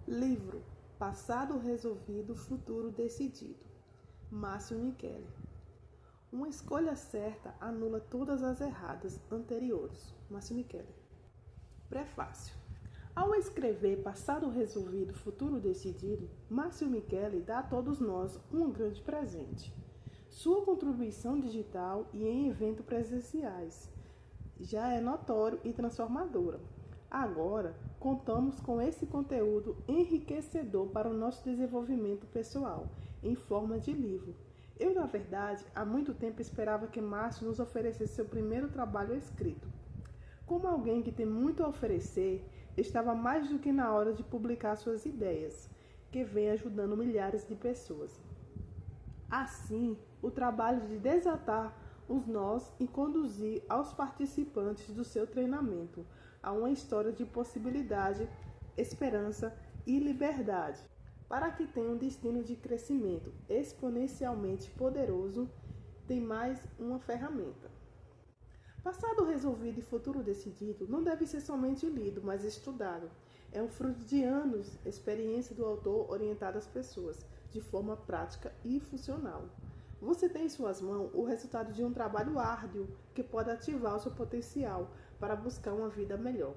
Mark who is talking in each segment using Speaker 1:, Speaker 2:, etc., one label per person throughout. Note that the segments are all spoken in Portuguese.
Speaker 1: Livro Passado Resolvido, Futuro Decidido. Márcio Michele. Uma escolha certa anula todas as erradas anteriores. Márcio Michele. Prefácio. Ao escrever Passado Resolvido, Futuro Decidido, Márcio Michele dá a todos nós um grande presente. Sua contribuição digital e em eventos presenciais já é notório e transformadora. Agora, contamos com esse conteúdo enriquecedor para o nosso desenvolvimento pessoal, em forma de livro. Eu, na verdade, há muito tempo esperava que Márcio nos oferecesse seu primeiro trabalho escrito. Como alguém que tem muito a oferecer, estava mais do que na hora de publicar suas ideias, que vem ajudando milhares de pessoas. Assim, o trabalho de desatar os nós e conduzir aos participantes do seu treinamento a uma história de possibilidade, esperança e liberdade, para que tenha um destino de crescimento exponencialmente poderoso, tem mais uma ferramenta. Passado resolvido e futuro decidido não deve ser somente lido, mas estudado. É um fruto de anos, experiência do autor orientada às pessoas, de forma prática e funcional. Você tem em suas mãos o resultado de um trabalho árduo que pode ativar o seu potencial para buscar uma vida melhor.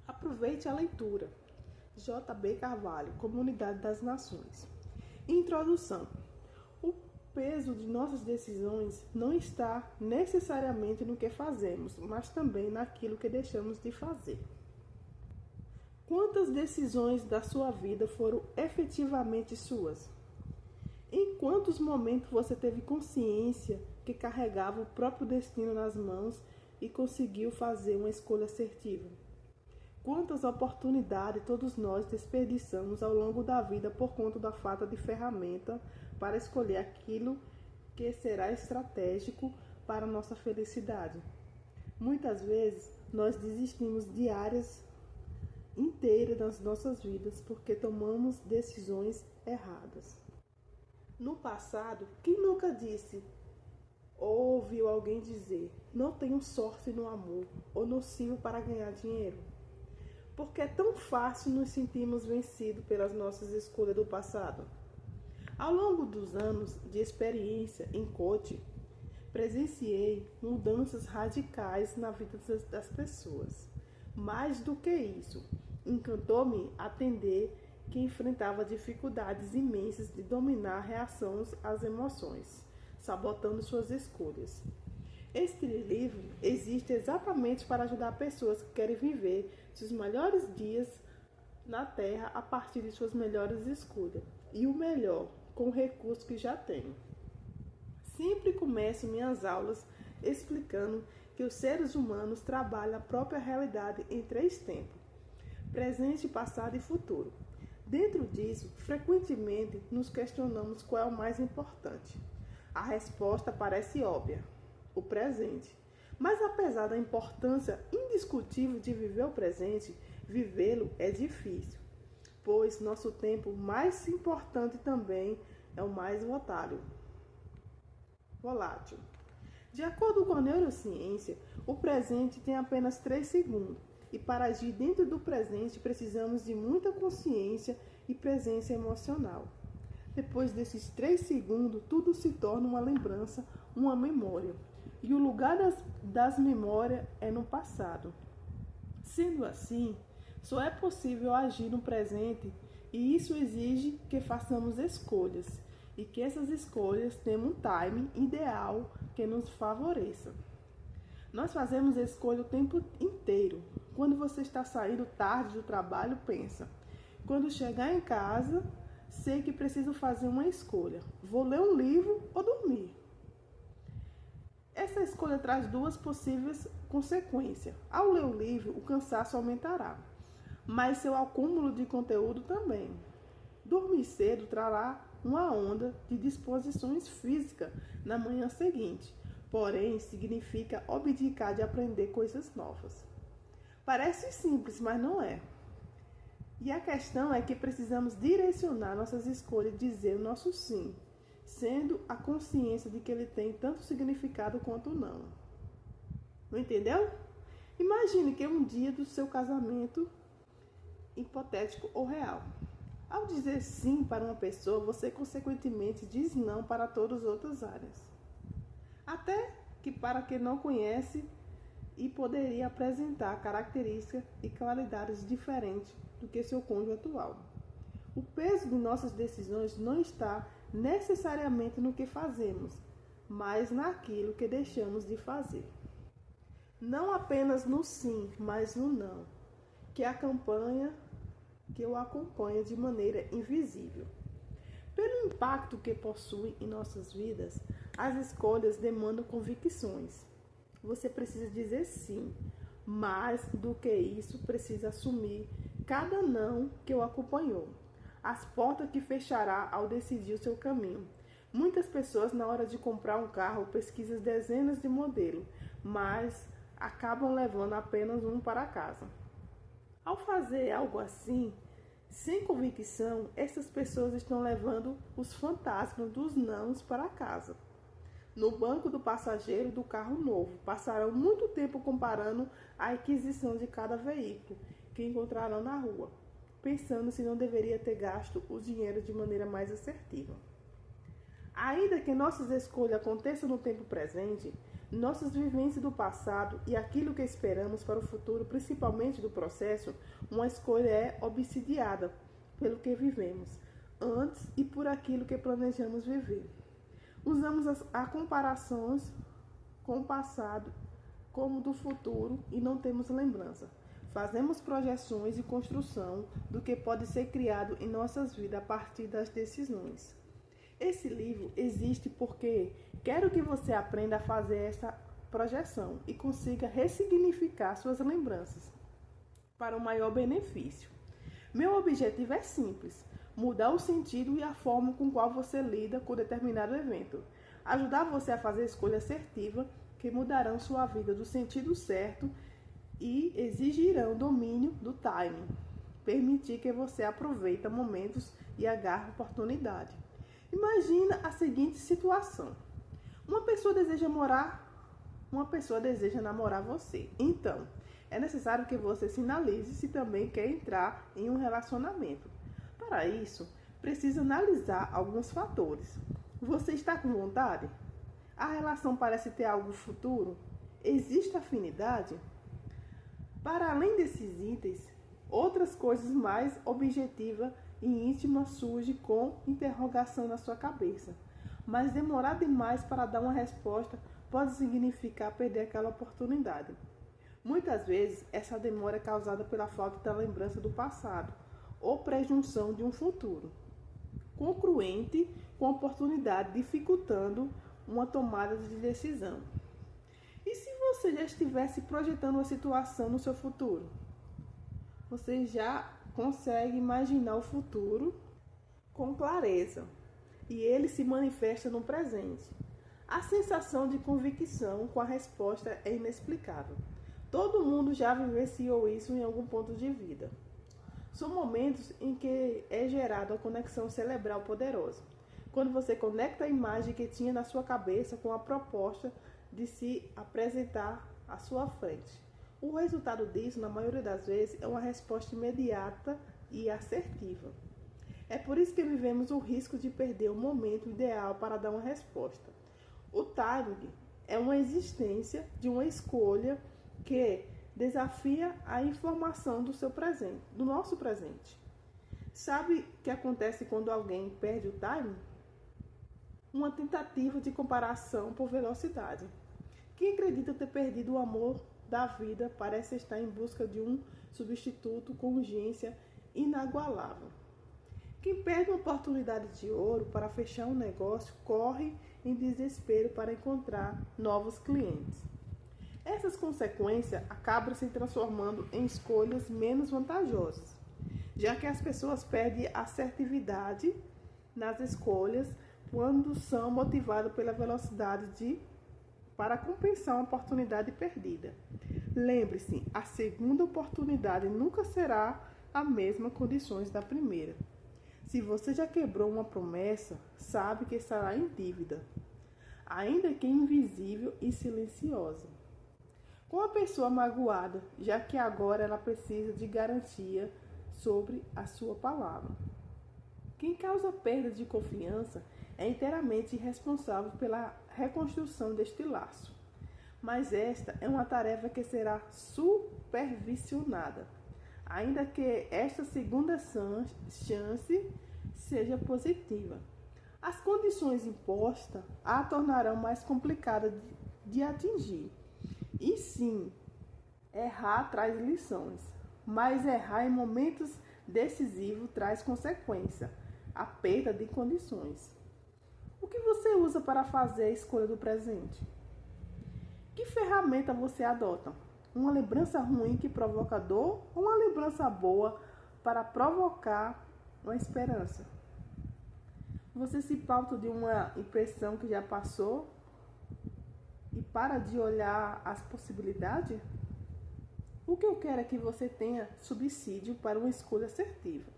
Speaker 1: Aproveite a leitura. J.B. Carvalho, Comunidade das Nações. Introdução. O peso de nossas decisões não está necessariamente no que fazemos, mas também naquilo que deixamos de fazer. Quantas decisões da sua vida foram efetivamente suas? Em quantos momentos você teve consciência que carregava o próprio destino nas mãos e conseguiu fazer uma escolha assertiva? Quantas oportunidades todos nós desperdiçamos ao longo da vida por conta da falta de ferramenta para escolher aquilo que será estratégico para a nossa felicidade? Muitas vezes nós desistimos de áreas inteiras das nossas vidas porque tomamos decisões erradas. No passado, quem nunca disse ou ouviu alguém dizer: não tenho sorte no amor ou não sirvo para ganhar dinheiro? Porque é tão fácil nos sentirmos vencidos pelas nossas escolhas do passado. Ao longo dos anos de experiência em coaching, presenciei mudanças radicais na vida das pessoas. Mais do que isso, encantou-me atender que enfrentava dificuldades imensas de dominar reações às emoções, sabotando suas escolhas. Este livro existe exatamente para ajudar pessoas que querem viver seus melhores dias na Terra a partir de suas melhores escolhas, e o melhor, com o recurso que já tenho. Sempre começo minhas aulas explicando que os seres humanos trabalham a própria realidade em 3 tempos: presente, passado e futuro. Dentro disso, frequentemente nos questionamos qual é o mais importante. A resposta parece óbvia: o presente. Mas apesar da importância indiscutível de viver o presente, vivê-lo é difícil, pois nosso tempo mais importante também é o mais volátil. De acordo com a neurociência, o presente tem apenas 3 segundos. E para agir dentro do presente, precisamos de muita consciência e presença emocional. Depois desses 3 segundos, tudo se torna uma lembrança, uma memória. E o lugar das memórias é no passado. Sendo assim, só é possível agir no presente, e isso exige que façamos escolhas, e que essas escolhas tenham um timing ideal que nos favoreça. Nós fazemos escolha o tempo inteiro. Quando você está saindo tarde do trabalho, pensa: quando chegar em casa, sei que preciso fazer uma escolha. Vou ler um livro ou dormir? Essa escolha traz 2 possíveis consequências. Ao ler o livro, o cansaço aumentará, mas seu acúmulo de conteúdo também. Dormir cedo trará uma onda de disposições físicas na manhã seguinte, porém significa abdicar de aprender coisas novas. Parece simples, mas não é. E a questão é que precisamos direcionar nossas escolhas e dizer o nosso sim, sendo a consciência de que ele tem tanto significado quanto não. Não entendeu? Imagine que um dia do seu casamento hipotético ou real. Ao dizer sim para uma pessoa, você consequentemente diz não para todas as outras áreas. Até que para quem não conhece e poderia apresentar características e qualidades diferentes do que seu cônjuge atual. O peso de nossas decisões não está necessariamente no que fazemos, mas naquilo que deixamos de fazer. Não apenas no sim, mas no não, que o acompanha de maneira invisível. Pelo impacto que possui em nossas vidas, as escolhas demandam convicções. Você precisa dizer sim, mais do que isso, precisa assumir cada não que o acompanhou, as portas que fechará ao decidir o seu caminho. Muitas pessoas, na hora de comprar um carro, pesquisam dezenas de modelos, mas acabam levando apenas um para casa. Ao fazer algo assim, sem convicção, essas pessoas estão levando os fantasmas dos nãos para casa. No banco do passageiro do carro novo, passarão muito tempo comparando a aquisição de cada veículo que encontrarão na rua, pensando se não deveria ter gasto o dinheiro de maneira mais assertiva. Ainda que nossas escolhas aconteçam no tempo presente, nossas vivências do passado e aquilo que esperamos para o futuro, principalmente do processo, uma escolha é obsidiada pelo que vivemos antes e por aquilo que planejamos viver. Usamos as comparações com o passado como do futuro e não temos lembrança. Fazemos projeções e construção do que pode ser criado em nossas vidas a partir das decisões. Esse livro existe porque quero que você aprenda a fazer essa projeção e consiga ressignificar suas lembranças para o maior benefício. Meu objetivo é simples: mudar o sentido e a forma com qual você lida com determinado evento. Ajudar você a fazer escolhas assertivas que mudarão sua vida do sentido certo e exigirão domínio do timing. Permitir que você aproveite momentos e agarre oportunidade. Imagina a seguinte situação. Uma pessoa deseja namorar você. Então, é necessário que você sinalize se também quer entrar em um relacionamento. Para isso, precisa analisar alguns fatores. Você está com vontade? A relação parece ter algo futuro? Existe afinidade? Para além desses itens, outras coisas mais objetivas e íntimas surgem com interrogação na sua cabeça. Mas demorar demais para dar uma resposta pode significar perder aquela oportunidade. Muitas vezes, essa demora é causada pela falta da lembrança do passado ou presunção de um futuro concruente com a oportunidade, dificultando uma tomada de decisão. E se você já estivesse projetando uma situação no seu futuro? Você já consegue imaginar o futuro com clareza e ele se manifesta no presente. A sensação de convicção com a resposta é inexplicável. Todo mundo já vivenciou isso em algum ponto de vida. São momentos em que é gerada a conexão cerebral poderosa, quando você conecta a imagem que tinha na sua cabeça com a proposta de se apresentar à sua frente. O resultado disso, na maioria das vezes, é uma resposta imediata e assertiva. É por isso que vivemos o risco de perder o momento ideal para dar uma resposta. O timing é uma existência de uma escolha que desafia a informação do seu presente, do nosso presente. Sabe o que acontece quando alguém perde o timing? Uma tentativa de comparação por velocidade. Quem acredita ter perdido o amor da vida parece estar em busca de um substituto com urgência inagualável. Quem perde uma oportunidade de ouro para fechar um negócio corre em desespero para encontrar novos clientes. Essas consequências acabam se transformando em escolhas menos vantajosas, já que as pessoas perdem assertividade nas escolhas quando são motivadas pela velocidade para compensar uma oportunidade perdida. Lembre-se, a segunda oportunidade nunca será a mesma condições da primeira. Se você já quebrou uma promessa, sabe que estará em dívida, ainda que invisível e silenciosa, com a pessoa magoada, já que agora ela precisa de garantia sobre a sua palavra. Quem causa perda de confiança é inteiramente responsável pela reconstrução deste laço. Mas esta é uma tarefa que será supervisionada, ainda que esta segunda chance seja positiva. As condições impostas a tornarão mais complicada de atingir. E sim, errar traz lições, mas errar em momentos decisivos traz consequência, a perda de condições. O que você usa para fazer a escolha do presente? Que ferramenta você adota? Uma lembrança ruim que provoca dor ou uma lembrança boa para provocar uma esperança? Você se pauta de uma impressão que já passou e para de olhar as possibilidades? O que eu quero é que você tenha subsídio para uma escolha assertiva.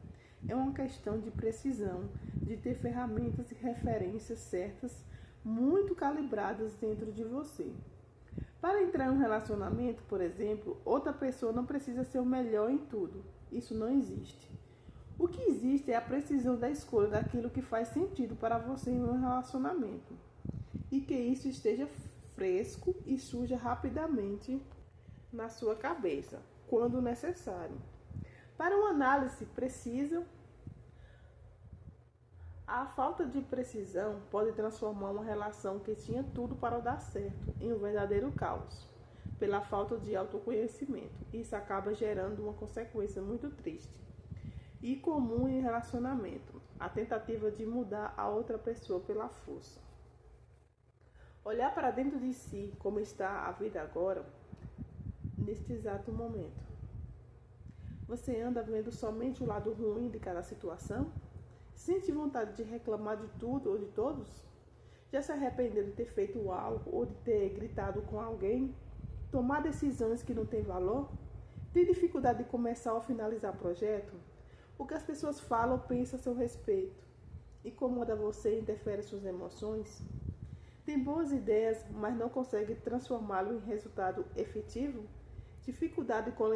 Speaker 1: É uma questão de precisão, de ter ferramentas e referências certas, muito calibradas dentro de você. Para entrar em um relacionamento, por exemplo, outra pessoa não precisa ser o melhor em tudo. Isso não existe. O que existe é a precisão da escolha daquilo que faz sentido para você em um relacionamento. E que isso esteja fresco e surja rapidamente na sua cabeça, quando necessário. Para uma análise precisa, a falta de precisão pode transformar uma relação que tinha tudo para dar certo em um verdadeiro caos, pela falta de autoconhecimento. Isso acaba gerando uma consequência muito triste e comum em relacionamento, a tentativa de mudar a outra pessoa pela força. Olhar para dentro de si como está a vida agora, neste exato momento. Você anda vendo somente o lado ruim de cada situação? Sente vontade de reclamar de tudo ou de todos? Já se arrependeu de ter feito algo ou de ter gritado com alguém? Tomar decisões que não têm valor? Tem dificuldade de começar ou finalizar projeto? O que as pessoas falam ou pensam a seu respeito incomoda você e interfere suas emoções? Tem boas ideias, mas não consegue transformá-lo em resultado efetivo? Dificuldade com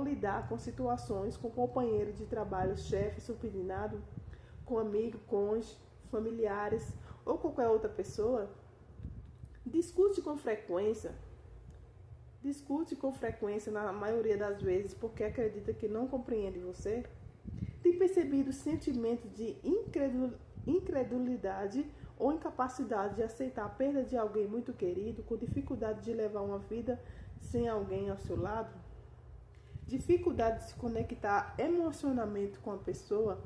Speaker 1: lidar com situações com companheiro de trabalho, chefe, subordinado, com amigo, cônjuge, familiares ou qualquer outra pessoa? Discute com frequência na maioria das vezes porque acredita que não compreende você? Tem percebido sentimento de incredulidade ou incapacidade de aceitar a perda de alguém muito querido, com dificuldade de levar uma vida sem alguém ao seu lado? Dificuldade de se conectar emocionalmente com a pessoa?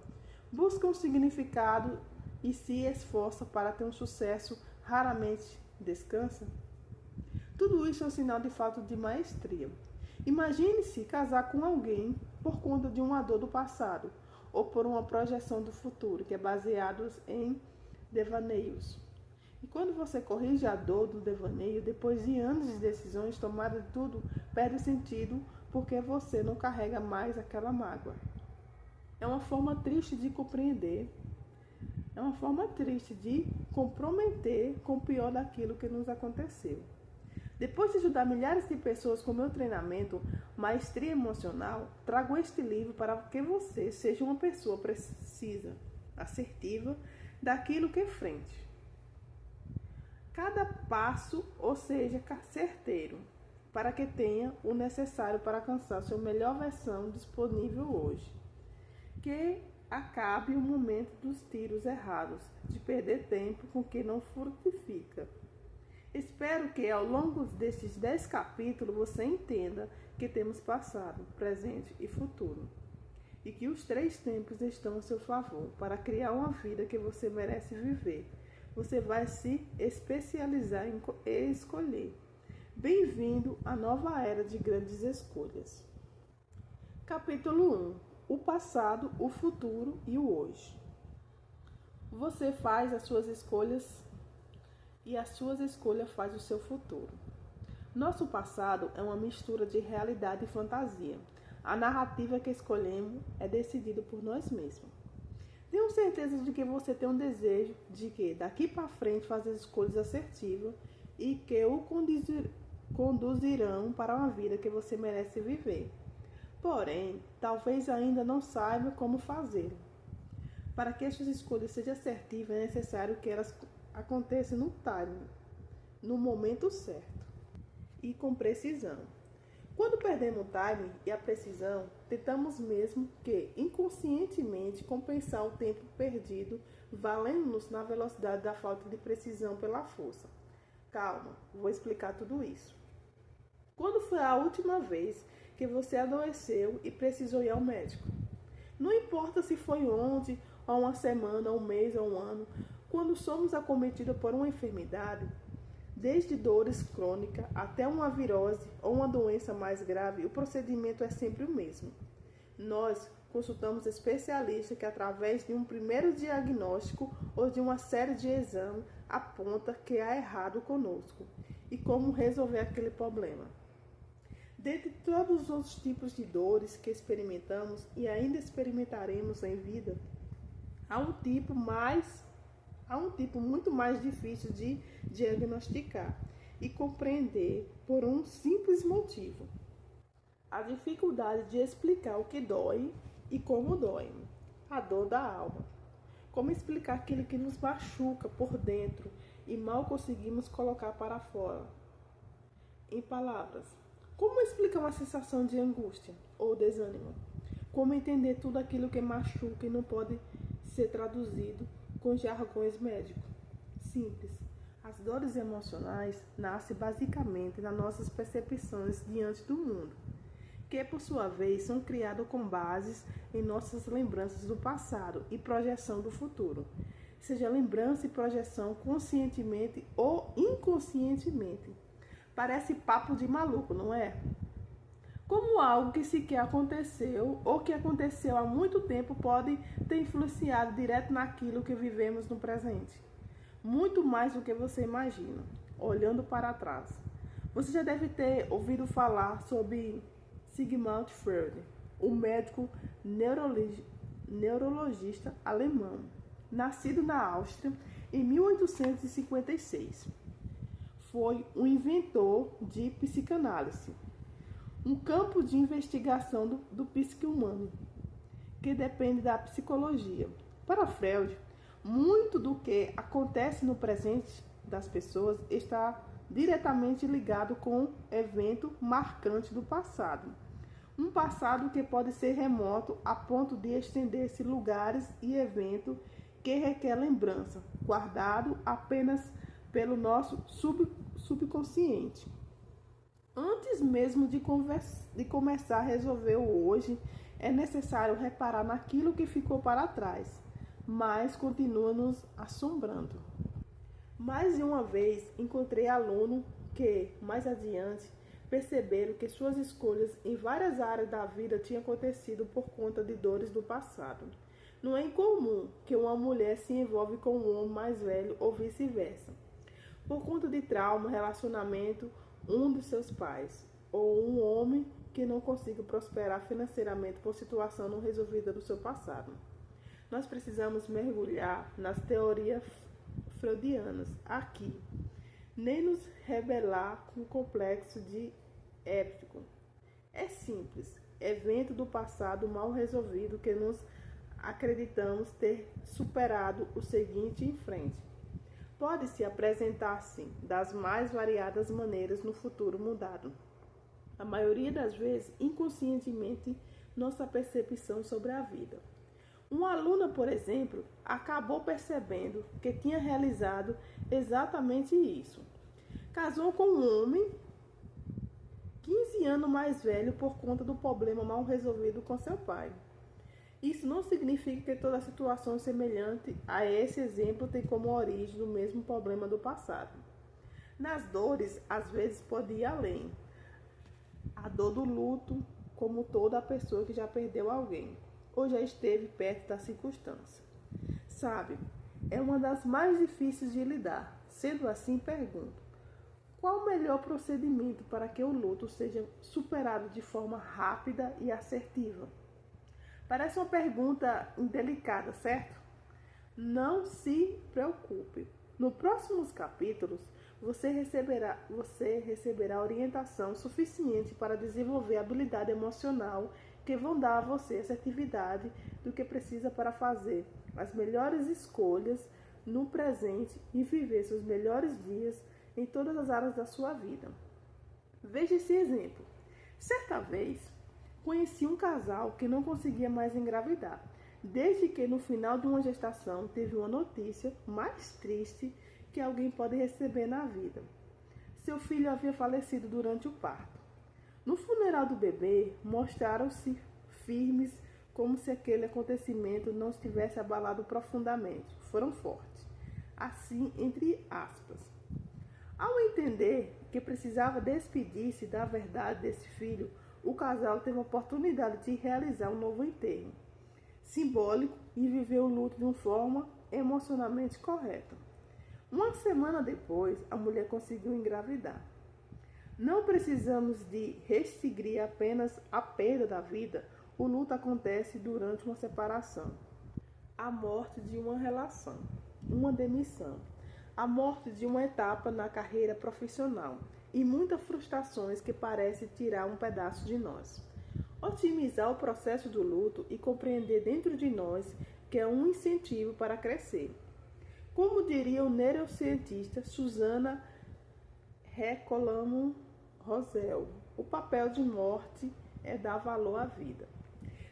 Speaker 1: Busca um significado e se esforça para ter um sucesso, raramente descansa? Tudo isso é um sinal de falta de maestria. Imagine-se casar com alguém por conta de uma dor do passado ou por uma projeção do futuro, que é baseado em devaneios. E quando você corrige a dor do devaneio, depois de anos de decisões tomadas, tudo perde sentido porque você não carrega mais aquela mágoa. É uma forma triste de compreender, é uma forma triste de comprometer com o pior daquilo que nos aconteceu. Depois de ajudar milhares de pessoas com meu treinamento Maestria Emocional, trago este livro para que você seja uma pessoa precisa, assertiva, daquilo que enfrente. Cada passo, ou seja, certeiro, para que tenha o necessário para alcançar sua melhor versão disponível hoje. Que acabe o momento dos tiros errados, de perder tempo com que não frutifica. Espero que ao longo destes 10 capítulos você entenda que temos passado, presente e futuro. E que os 3 tempos estão a seu favor para criar uma vida que você merece viver. Você vai se especializar em escolher. Bem-vindo à nova era de grandes escolhas. Capítulo 1. O passado, o futuro e o hoje. Você faz as suas escolhas e as suas escolhas fazem o seu futuro. Nosso passado é uma mistura de realidade e fantasia. A narrativa que escolhemos é decidida por nós mesmos. Tenho certeza de que você tem um desejo de que daqui para frente fazer escolhas assertivas e que o conduzirão para uma vida que você merece viver. Porém, talvez ainda não saiba como fazê-lo. Para que suas escolhas sejam assertivas, é necessário que elas aconteçam no timing, no momento certo e com precisão. Quando perdemos o timing e a precisão, tentamos mesmo que inconscientemente compensar o tempo perdido, valendo-nos na velocidade da falta de precisão pela força. Calma, vou explicar tudo isso. Quando foi a última vez que você adoeceu e precisou ir ao médico? Não importa se foi ontem, ou uma semana, ou um mês, ou um ano. Quando somos acometidos por uma enfermidade, desde dores crônicas até uma virose ou uma doença mais grave, o procedimento é sempre o mesmo. Nós consultamos especialistas que, através de um primeiro diagnóstico ou de uma série de exames, aponta que há errado conosco e como resolver aquele problema. Dentre todos os outros tipos de dores que experimentamos e ainda experimentaremos em vida, há um tipo muito mais difícil de diagnosticar e compreender por um simples motivo: a dificuldade de explicar o que dói e como dói, a dor da alma. Como explicar aquilo que nos machuca por dentro e mal conseguimos colocar para fora? Em palavras, como explicar uma sensação de angústia ou desânimo? Como entender tudo aquilo que machuca e não pode ser traduzido com jargões médicos? Simples. As dores emocionais nascem basicamente nas nossas percepções diante do mundo, que por sua vez são criadas com bases em nossas lembranças do passado e projeção do futuro, seja lembrança e projeção conscientemente ou inconscientemente. Parece papo de maluco, não é? Como algo que sequer aconteceu ou que aconteceu há muito tempo pode ter influenciado direto naquilo que vivemos no presente. Muito mais do que você imagina, olhando para trás. Você já deve ter ouvido falar sobre Sigmund Freud, o médico neurologista alemão, nascido na Áustria em 1856. Foi um inventor de psicanálise, um campo de investigação do psique humano, que depende da psicologia. Para Freud, muito do que acontece no presente das pessoas está diretamente ligado com evento marcante do passado. Um passado que pode ser remoto a ponto de estender-se lugares e eventos que requer lembrança, guardado apenas pelo nosso subconsciente. Antes mesmo de começar a resolver o hoje, é necessário reparar naquilo que ficou para trás, mas continua nos assombrando. Mais de uma vez encontrei alunos que, mais adiante, perceberam que suas escolhas em várias áreas da vida tinham acontecido por conta de dores do passado. Não é incomum que uma mulher se envolva com um homem mais velho ou vice-versa, por conta de trauma, relacionamento, um de seus pais, ou um homem que não consiga prosperar financeiramente por situação não resolvida do seu passado. Nós precisamos mergulhar nas teorias freudianas aqui, nem nos rebelar com o complexo de Édipo. É simples, evento do passado mal resolvido que nos acreditamos ter superado o seguinte em frente. Pode se apresentar, sim, das mais variadas maneiras no futuro mudado. A maioria das vezes, inconscientemente, nossa percepção sobre a vida. Uma aluna, por exemplo, acabou percebendo que tinha realizado exatamente isso. Casou com um homem 15 anos mais velho por conta do problema mal resolvido com seu pai. Isso não significa que toda situação semelhante a esse exemplo tem como origem o mesmo problema do passado. Nas dores, às vezes pode ir além. A dor do luto, como toda pessoa que já perdeu alguém, ou já esteve perto da circunstância. Sabe, é uma das mais difíceis de lidar. Sendo assim, pergunto: qual o melhor procedimento para que o luto seja superado de forma rápida e assertiva? Parece uma pergunta indelicada, certo? Não se preocupe. Nos próximos capítulos, você receberá orientação suficiente para desenvolver habilidade emocional que vão dar a você assertividade do que precisa para fazer as melhores escolhas no presente e viver seus melhores dias em todas as áreas da sua vida. Veja esse exemplo. Certa vez, conheci um casal que não conseguia mais engravidar, desde que no final de uma gestação teve uma notícia mais triste que alguém pode receber na vida. Seu filho havia falecido durante o parto. No funeral do bebê, mostraram-se firmes como se aquele acontecimento não os tivesse abalado profundamente. Foram fortes. Assim, entre aspas. Ao entender que precisava despedir-se da verdade desse filho, o casal teve a oportunidade de realizar um novo enterro simbólico e viver o luto de uma forma emocionalmente correta. Uma semana depois, a mulher conseguiu engravidar. Não precisamos de restringir apenas a perda da vida. O luto acontece durante uma separação, a morte de uma relação, uma demissão, a morte de uma etapa na carreira profissional e muitas frustrações que parecem tirar um pedaço de nós. Otimizar o processo do luto e compreender dentro de nós que é um incentivo para crescer. Como diria o neurocientista Susana Recolamo Rosel, o papel de morte é dar valor à vida.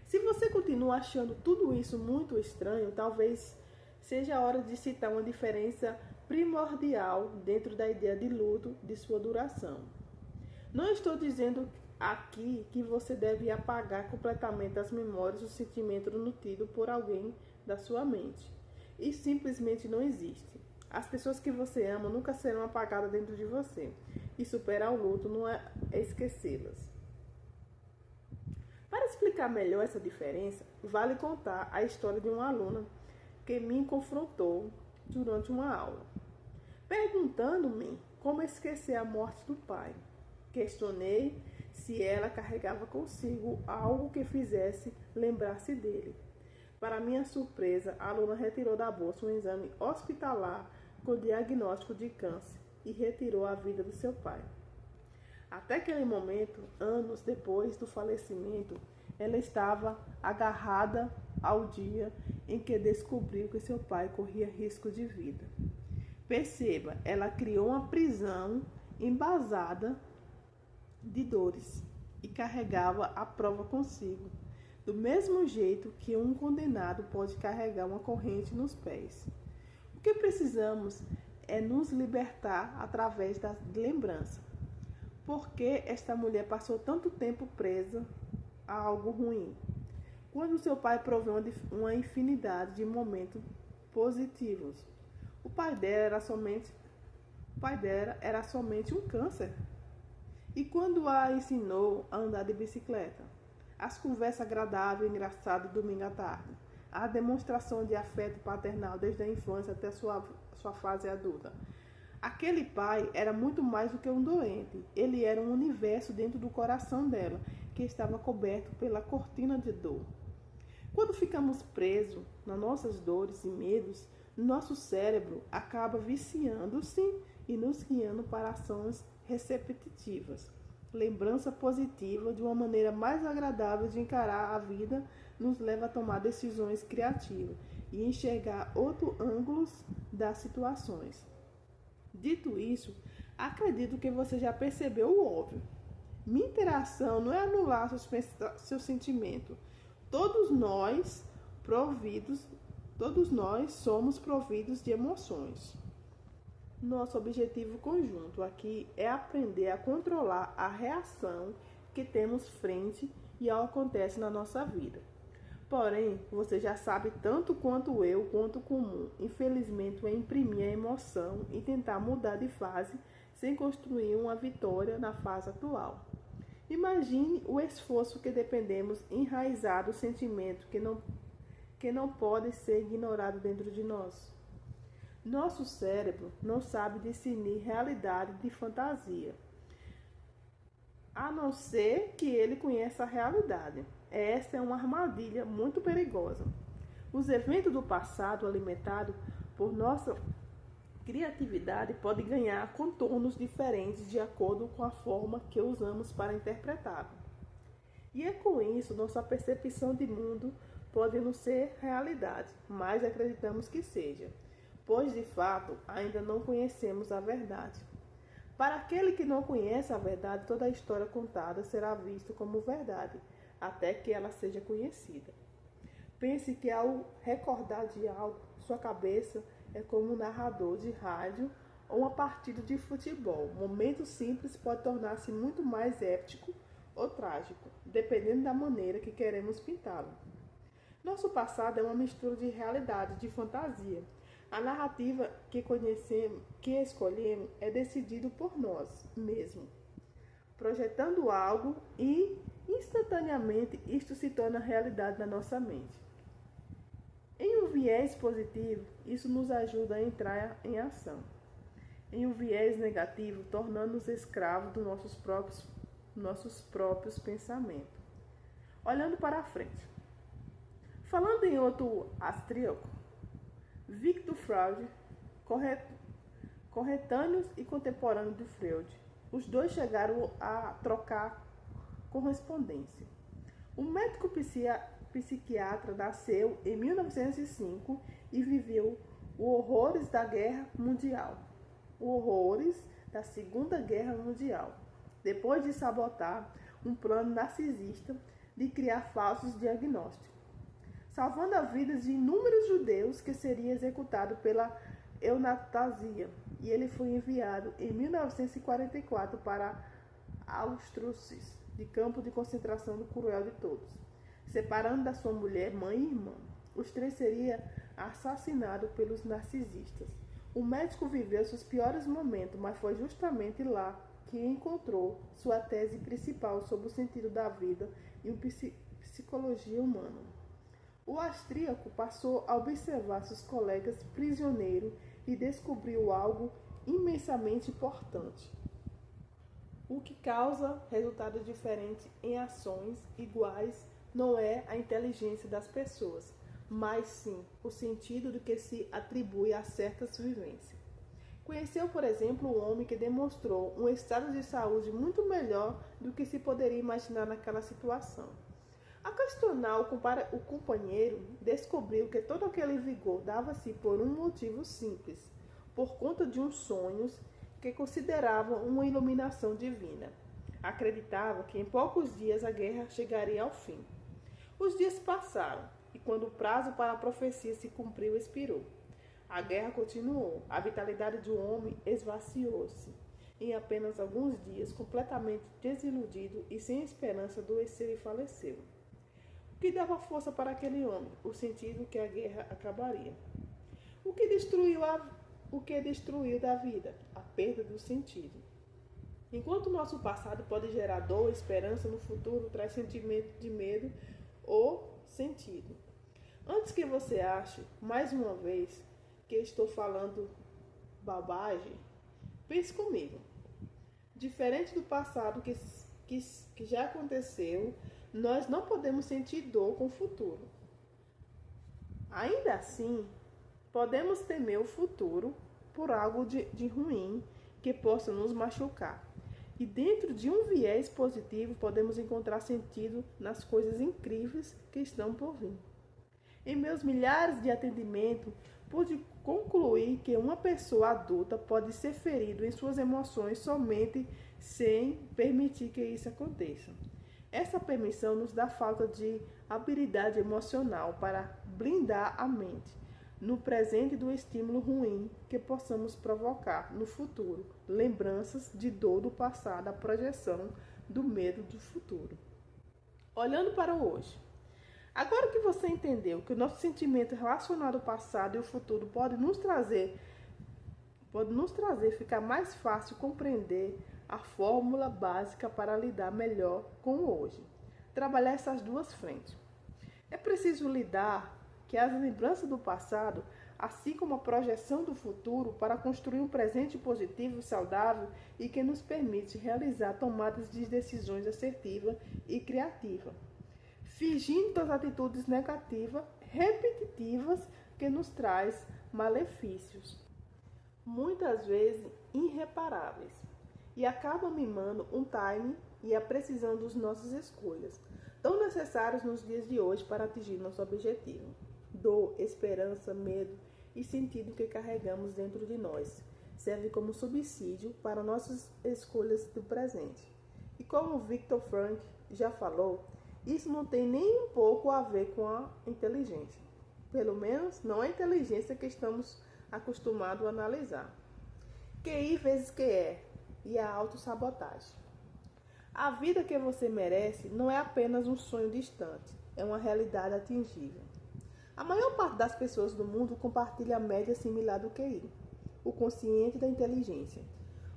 Speaker 1: Se você continua achando tudo isso muito estranho, talvez seja a hora de citar uma diferença primordial dentro da ideia de luto de sua duração. Não estou dizendo aqui que você deve apagar completamente as memórias ou sentimentos nutridos por alguém da sua mente. Isso simplesmente não existe. As pessoas que você ama nunca serão apagadas dentro de você. E superar o luto não é esquecê-las. Para explicar melhor essa diferença, vale contar a história de uma aluna que me confrontou durante uma aula, perguntando-me como esquecer a morte do pai. Questionei se ela carregava consigo algo que fizesse lembrar-se dele. Para minha surpresa, a aluna retirou da bolsa um exame hospitalar com diagnóstico de câncer e retirou a vida do seu pai. Até aquele momento, anos depois do falecimento, ela estava agarrada ao dia em que descobriu que seu pai corria risco de vida. Perceba, ela criou uma prisão embasada de dores e carregava a prova consigo, do mesmo jeito que um condenado pode carregar uma corrente nos pés. O que precisamos é nos libertar através da lembrança. Por que esta mulher passou tanto tempo presa a algo ruim, quando seu pai proveu uma infinidade de momentos positivos? O pai dela era somente um câncer. E quando a ensinou a andar de bicicleta, as conversas agradáveis e engraçadas do domingo à tarde, a demonstração de afeto paternal desde a infância até sua fase adulta. Aquele pai era muito mais do que um doente. Ele era um universo dentro do coração dela, que estava coberto pela cortina de dor. Quando ficamos presos nas nossas dores e medos, nosso cérebro acaba viciando-se e nos guiando para ações receptivas. Lembrança positiva de uma maneira mais agradável de encarar a vida nos leva a tomar decisões criativas e enxergar outros ângulos das situações. Dito isso, acredito que você já percebeu o óbvio. Minha interação não é anular seu sentimento. Todos nós somos providos de emoções. Nosso objetivo conjunto aqui é aprender a controlar a reação que temos frente e ao que acontece na nossa vida. Porém, você já sabe tanto quanto eu, quanto comum. Infelizmente, é imprimir a emoção e tentar mudar de fase sem construir uma vitória na fase atual. Imagine o esforço que dependemos enraizar do sentimento que não pode ser ignorado dentro de nós. Nosso cérebro não sabe discernir realidade de fantasia, a não ser que ele conheça a realidade. Esta é uma armadilha muito perigosa. Os eventos do passado alimentados por nossa criatividade podem ganhar contornos diferentes de acordo com a forma que usamos para interpretá-lo. E é com isso nossa percepção de mundo pode não ser realidade, mas acreditamos que seja, pois de fato ainda não conhecemos a verdade. Para aquele que não conhece a verdade, toda a história contada será vista como verdade, até que ela seja conhecida. Pense que ao recordar de algo, sua cabeça é como um narrador de rádio ou uma partida de futebol. Um momento simples pode tornar-se muito mais épico ou trágico, dependendo da maneira que queremos pintá-lo. Nosso passado é uma mistura de realidade e de fantasia. A narrativa que escolhemos é decidida por nós mesmos, projetando algo e instantaneamente isto se torna realidade na nossa mente. Em um viés positivo, isso nos ajuda a entrar em ação. Em um viés negativo, tornando-nos escravos dos nossos próprios pensamentos. Olhando para a frente. Falando em outro austríaco, Victor Freud, corretâneos e contemporâneos de Freud, os dois chegaram a trocar correspondência. O médico psiquiatra nasceu em 1905 e viveu os horrores da Guerra Mundial, os horrores da Segunda Guerra Mundial, depois de sabotar um plano narcisista de criar falsos diagnósticos, salvando a vida de inúmeros judeus que seriam executados pela eutanasia, e ele foi enviado em 1944 para Auschwitz, de campo de concentração do cruel de todos, separando da sua mulher, mãe e irmã. Os três seriam assassinados pelos narcisistas. O médico viveu seus piores momentos, mas foi justamente lá que encontrou sua tese principal sobre o sentido da vida e a psicologia humana. O austríaco passou a observar seus colegas prisioneiros e descobriu algo imensamente importante. O que causa resultados diferentes em ações iguais não é a inteligência das pessoas, mas sim o sentido do que se atribui a certas vivências. Conheceu, por exemplo, um homem que demonstrou um estado de saúde muito melhor do que se poderia imaginar naquela situação. Ao questionar o companheiro, descobriu que todo aquele vigor dava-se por um motivo simples, por conta de uns sonhos que considerava uma iluminação divina. Acreditava que em poucos dias a guerra chegaria ao fim. Os dias passaram, e quando o prazo para a profecia se cumpriu, expirou. A guerra continuou. A vitalidade do homem esvaziou-se. Em apenas alguns dias, completamente desiludido e sem esperança, adoeceu e faleceu. O que dava força para aquele homem? O sentido que a guerra acabaria. O que destruiu da vida? A perda do sentido. Enquanto o nosso passado pode gerar dor, esperança, no futuro traz sentimento de medo ou sentido. Antes que você ache, mais uma vez, que estou falando bobagem, pense comigo. Diferente do passado que já aconteceu, nós não podemos sentir dor com o futuro. Ainda assim, podemos temer o futuro por algo de ruim que possa nos machucar. E dentro de um viés positivo, podemos encontrar sentido nas coisas incríveis que estão por vir. Em meus milhares de atendimentos, pude concluir que uma pessoa adulta pode ser ferida em suas emoções somente sem permitir que isso aconteça. Essa permissão nos dá falta de habilidade emocional para blindar a mente no presente do estímulo ruim que possamos provocar no futuro, lembranças de dor do passado, a projeção do medo do futuro. Olhando para o hoje. Agora que você entendeu que o nosso sentimento relacionado ao passado e ao futuro pode nos trazer ficar mais fácil compreender a fórmula básica para lidar melhor com o hoje. Trabalhar essas duas frentes. É preciso lidar que as lembranças do passado, assim como a projeção do futuro, para construir um presente positivo e saudável e que nos permite realizar tomadas de decisões assertivas e criativas, fingindo as atitudes negativas, repetitivas, que nos traz malefícios, muitas vezes irreparáveis, e acabam mimando um time e a precisão das nossas escolhas. tão necessários nos dias de hoje para atingir nosso objetivo. Dor, esperança, medo e sentido que carregamos dentro de nós serve como subsídio para nossas escolhas do presente. E como Viktor Frankl já falou, isso não tem nem um pouco a ver com a inteligência. Pelo menos não a inteligência que estamos acostumados a analisar. QI vezes QE e a autossabotagem. A vida que você merece não é apenas um sonho distante, é uma realidade atingível. A maior parte das pessoas do mundo compartilha a média similar do QI, o consciente da inteligência,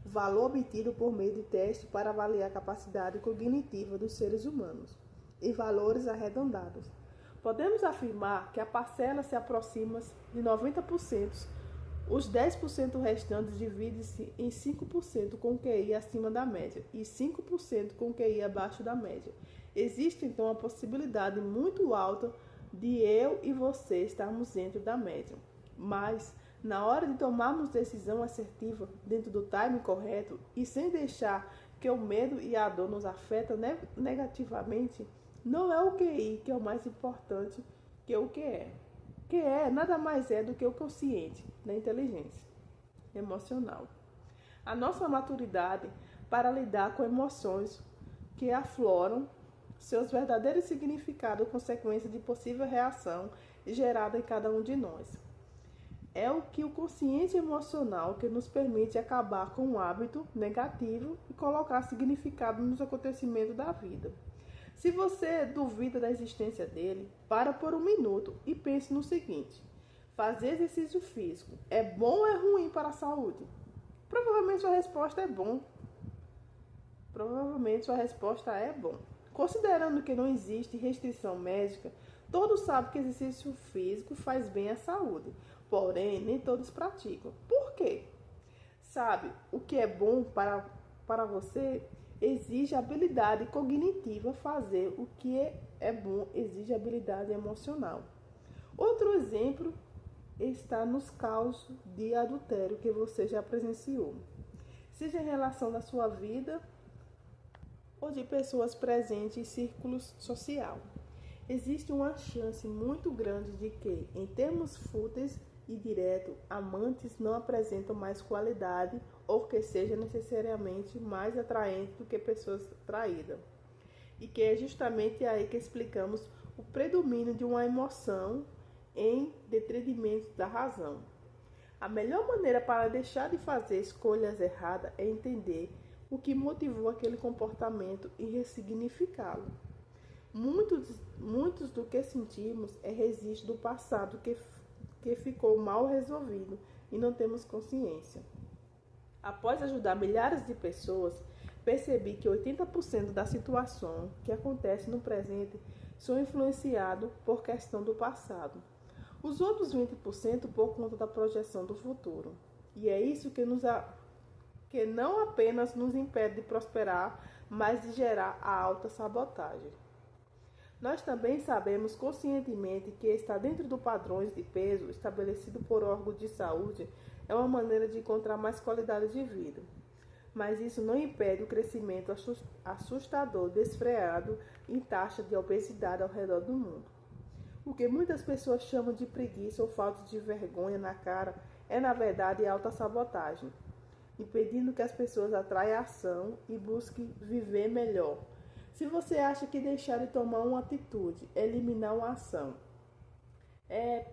Speaker 1: valor obtido por meio de testes para avaliar a capacidade cognitiva dos seres humanos, e valores arredondados. Podemos afirmar que a parcela se aproxima de 90%, os 10% restantes dividem-se em 5% com QI acima da média e 5% com QI abaixo da média. Existe então a possibilidade muito alta de eu e você estarmos dentro da média. Mas, na hora de tomarmos decisão assertiva dentro do time correto e sem deixar que o medo e a dor nos afetem negativamente, não é o QI que é o mais importante que o QE. QE nada mais é do que o consciente da inteligência emocional. A nossa maturidade para lidar com emoções que afloram seus verdadeiros significados, consequência de possível reação gerada em cada um de nós. É o que o consciente emocional que nos permite acabar com um hábito negativo e colocar significado nos acontecimentos da vida. Se você duvida da existência dele, para por um minuto e pense no seguinte: fazer exercício físico é bom ou é ruim para a saúde? Provavelmente sua resposta é bom. Considerando que não existe restrição médica, todos sabem que exercício físico faz bem à saúde, porém nem todos praticam. Por quê? Sabe, o que é bom para você exige habilidade cognitiva, fazer o que é bom exige habilidade emocional. Outro exemplo está nos casos de adultério que você já presenciou, seja em relação da sua vida ou de pessoas presentes em círculos social. Existe uma chance muito grande de que, em termos fúteis e diretos, amantes não apresentam mais qualidade ou que seja necessariamente mais atraente do que pessoas traídas. E que é justamente aí que explicamos o predomínio de uma emoção em detrimento da razão. A melhor maneira para deixar de fazer escolhas erradas é entender o que motivou aquele comportamento e ressignificá-lo. Muitos do que sentimos é resíduo do passado que ficou mal resolvido e não temos consciência. Após ajudar milhares de pessoas, percebi que 80% das situações que acontecem no presente são influenciadas por questão do passado. Os outros 20% por conta da projeção do futuro. E é isso que não apenas nos impede de prosperar, mas de gerar a autossabotagem. Nós também sabemos conscientemente que estar dentro dos padrões de peso estabelecido por órgãos de saúde é uma maneira de encontrar mais qualidade de vida. Mas isso não impede o crescimento assustador, desfreado em taxa de obesidade ao redor do mundo. O que muitas pessoas chamam de preguiça ou falta de vergonha na cara é, na verdade, autossabotagem, impedindo que as pessoas atraiam ação e busquem viver melhor. Se você acha que deixar de tomar uma atitude, eliminar uma ação, é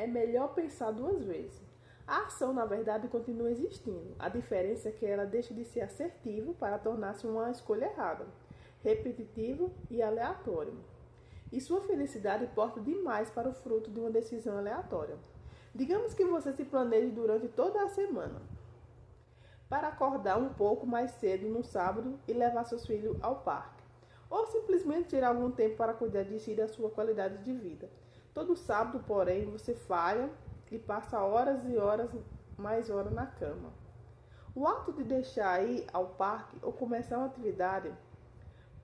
Speaker 1: melhor pensar duas vezes. A ação, na verdade, continua existindo. A diferença é que ela deixa de ser assertiva para tornar-se uma escolha errada, repetitiva e aleatória. E sua felicidade importa demais para o fruto de uma decisão aleatória. Digamos que você se planeje durante toda a semana para acordar um pouco mais cedo no sábado e levar seus filhos ao parque. Ou simplesmente tirar algum tempo para cuidar de si e da sua qualidade de vida. Todo sábado, porém, você falha e passa horas e horas na cama. O ato de deixar ir ao parque ou começar uma atividade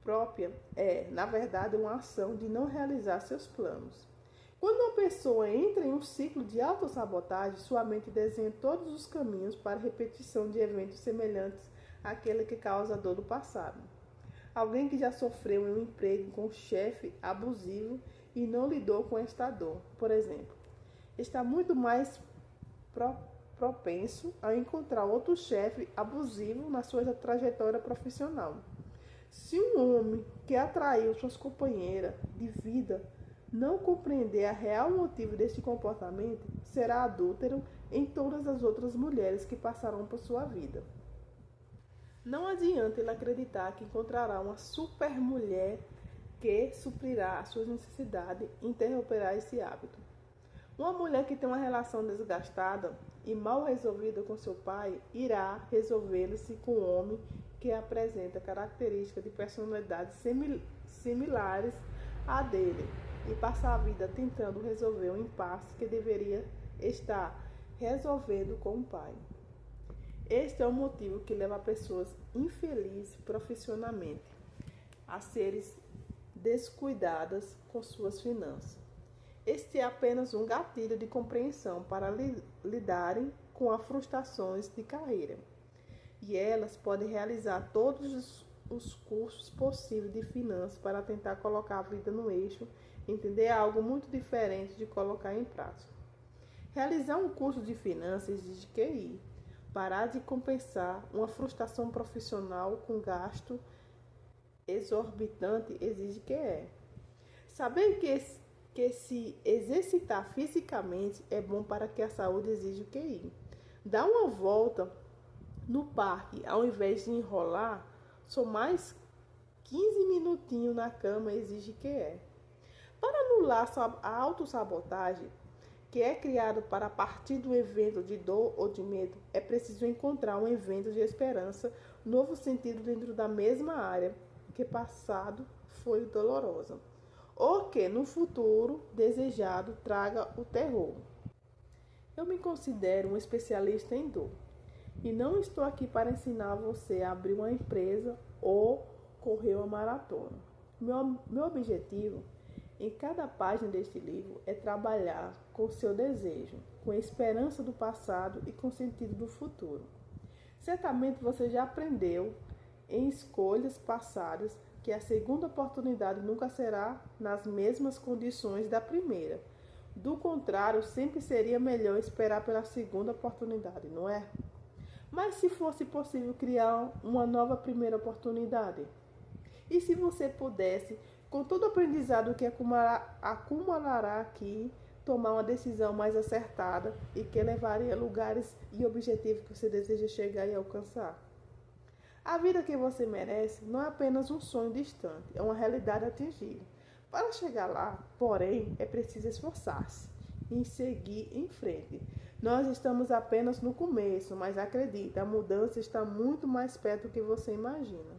Speaker 1: própria é, na verdade, uma ação de não realizar seus planos. Quando uma pessoa entra em um ciclo de autossabotagem, sua mente desenha todos os caminhos para a repetição de eventos semelhantes àquele que causa a dor do passado. Alguém que já sofreu em um emprego com um chefe abusivo e não lidou com esta dor, por exemplo, está muito mais propenso a encontrar outro chefe abusivo na sua trajetória profissional. Se um homem que atraiu suas companheiras de vida não compreender a real motivo deste comportamento, será adúltero em todas as outras mulheres que passarão por sua vida. Não adianta ele acreditar que encontrará uma super mulher que suprirá as suas necessidades e interromperá esse hábito. Uma mulher que tem uma relação desgastada e mal resolvida com seu pai irá resolvê-lo-se com um homem que apresenta características de personalidade similares à dele e passa a vida tentando resolver um impasse que deveria estar resolvendo com o pai. Este é o motivo que leva pessoas infelizes profissionalmente a serem descuidadas com suas finanças. Este é apenas um gatilho de compreensão para lidarem com as frustrações de carreira. E elas podem realizar todos os cursos possíveis de finanças para tentar colocar a vida no eixo. Entender algo muito diferente de colocar em prática. Realizar um curso de finanças exige QI. Parar de compensar uma frustração profissional com gasto exorbitante exige QE. Saber que se exercitar fisicamente é bom para que a saúde exige QI. Dar uma volta no parque ao invés de enrolar, só mais 15 minutinhos na cama exige QE. Para anular a autossabotagem, que é criado para partir do evento de dor ou de medo, é preciso encontrar um evento de esperança, novo sentido dentro da mesma área que passado foi dolorosa, ou que no futuro desejado traga o terror. Eu me considero um especialista em dor e não estou aqui para ensinar você a abrir uma empresa ou correr uma maratona. Meu objetivo em cada página deste livro é trabalhar com o seu desejo, com a esperança do passado e com o sentido do futuro. Certamente você já aprendeu em escolhas passadas que a segunda oportunidade nunca será nas mesmas condições da primeira. Do contrário, sempre seria melhor esperar pela segunda oportunidade, não é? Mas se fosse possível criar uma nova primeira oportunidade? E se você pudesse, com todo o aprendizado que acumulará aqui, tomar uma decisão mais acertada e que levaria a lugares e objetivos que você deseja chegar e alcançar? A vida que você merece não é apenas um sonho distante, é uma realidade atingível. Para chegar lá, porém, é preciso esforçar-se e seguir em frente. Nós estamos apenas no começo, mas acredite, a mudança está muito mais perto do que você imagina.